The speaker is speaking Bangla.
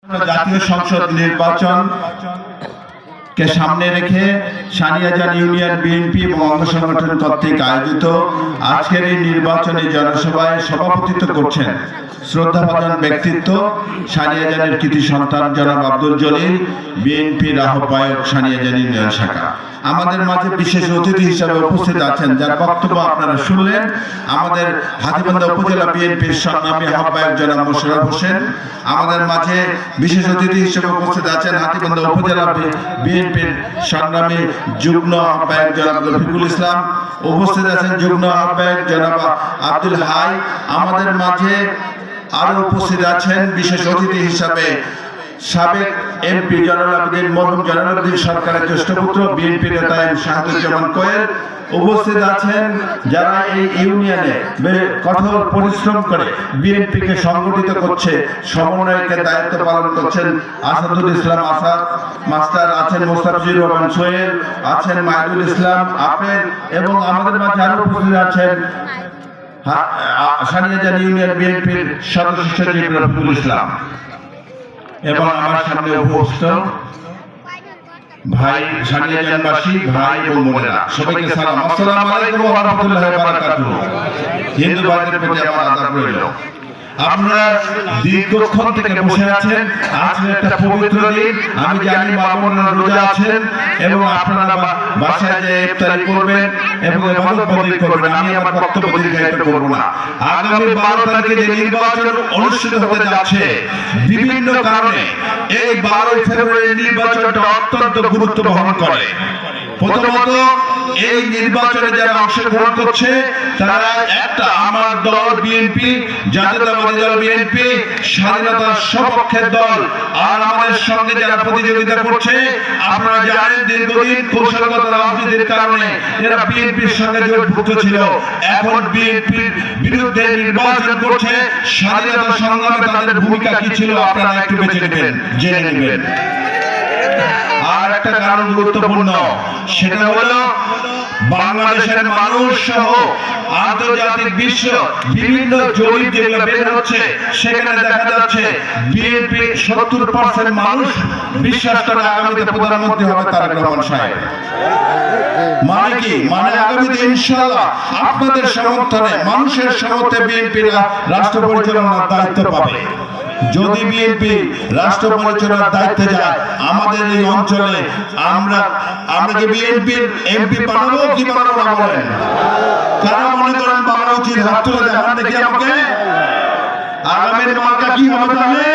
জাতীয় সংসদ নির্বাচন কে সামনে রেখে সানিয়াজান ইউনিয়ন বিএনপি এবং অঙ্গ সংগঠন কর্তৃক আয়োজিত আজকের এই নির্বাচনী জনসভায় সভাপতিত্ব করছেন শ্রদ্ধাভাজন ব্যক্তিত্ব সানিয়াজানের কৃতি সন্তান জনাব আব্দুল জলিল, বিএনপির আহ্বায়ক সানিয়াজান ইউনিয়ন শাখা। আমাদের মাঝে বিশেষ অতিথি হিসেবে উপস্থিত আছেন, যার বক্তব্য আপনারা শুনলেন, আমাদের হাতীবান্ধা উপজেলা বিএনপির সংগ্রামী আহ্বায়ক জনাব মোশাররফ হোসেন। আমাদের মাঝে বিশেষ অতিথি হিসেবে উপস্থিত আছেন হাতীবান্ধা উপজেলা বিএনপির সংগ্রামী যুগ্ম আহ্বায়ক জনাব রফিকুল ইসলাম। উপস্থিত আছেন যুগ্ম আহ্বায়ক জনাব আব্দুল হাই। আমাদের মাঝে আরো উপস্থিত আছেন বিশেষ অতিথি হিসাবে সাবেক এমপি জনাল মরহুম জনাল সরকারের জ্যেষ্ঠ পুত্র বিএনপি নেতা শাহাদুজ্জামান কোয়েল। উপস্থিত আছেন যারা এই ইউনিয়নে কঠোর পরিশ্রম করে বিএনপিকে সংগঠিত করছে, সমন্বয়কের দায়িত্ব পালন করছেন আসাদুল ইসলাম আসাদ মাস্টার, আছেন মোস্তাফিজুর রহমান সোহেল, আছেন মাহিদুল ইসলাম আপেল, এবং আমাদের মাঝে আরো উপস্থিত আছেন সানিয়াজান ইউনিয়ন বিএনপির সদস্য সচিব রফিকুল ইসলাম এবং আমার সামনে উপস্থিত ভাই সানিয়াজানবাসী ভাই এবং বোনেরা, সবাইকে সালাম। আসসালামু আলাইকুম ওয়া রাহমাতুল্লাহি ওয়া বারাকাতুহু। হিন্দু ভাইদের প্রতি আমার আদাব রইল। আপনারা দীর্ঘক্ষণ থেকে বসে আছেন, আজকে একটা পবিত্র দিন। আমি জানি মা বোনেরা রোজা আছেন এবং আপনারা বাসায় যে ইফতারি করবেন এবং ইবাদত বন্দেগী করবেন। আমি আমার বক্তব্য দীর্ঘায়িত করব না। আগামী 12 তারিখে যে নির্বাচন অনুষ্ঠিত হতে যাচ্ছে, বিভিন্ন কারণে এই 12 ফেব্রুয়ারি নির্বাচনটা অত্যন্ত গুরুত্ব বহন করে। প্রথমত, এই নির্বাচনে যারা অংশগ্রহণ করছে তারা একটা আমার দল বিএনপি, জাতীয়তাবাদী দল বিএনপি, স্বাধীনতার সপক্ষের দল, আর আমাদের সঙ্গে যারা প্রতিযোগিতা করছে আপনারা জানেন দীর্ঘদিন কৌশলগত রাজনীতির কারণে এরা বিএনপির সঙ্গে জোটভুক্ত ছিল, এখন বিএনপির বিরুদ্ধে নির্বাচন করছে। স্বাধীনতা সংগ্রামে তাদের ভূমিকা কি ছিল আপনারা একটু বেছে নেবেন, জেনে নেবেন। আর একটা কারণ গুরুত্বপূর্ণ, সেটা হলো বাংলাদেশের মানুষ সহ আন্তর্জাতিক বিশ্ব বিভিন্ন জরিপ যেগুলো বের হচ্ছে, সেখানে দেখা যাচ্ছে বিএনপি 70% মানুষ বিশ্বাস করে আগামীতে প্রধানমন্ত্রী হবে তারেক রহমান সাহেব। মানে কি? মানে আগামীতে ইনশাআল্লাহ আপনাদের সমর্থনে, মানুষের সমর্থনে বিএনপি রাষ্ট্র পরিচালনার দায়িত্ব পাবে। যদি বিএনপি রাষ্ট্র পরিচালনার দায়িত্বে যায় আমাদের এই অঞ্চলে, আমরা কি বিএনপির এমপি বানাবো কি বানাবো না বলেন? কারা মনে করেন বানানো উচিত? হাত তুলে দেখান দেখি আমাকে। আগামীর মার্কা কি হবে তাহলে?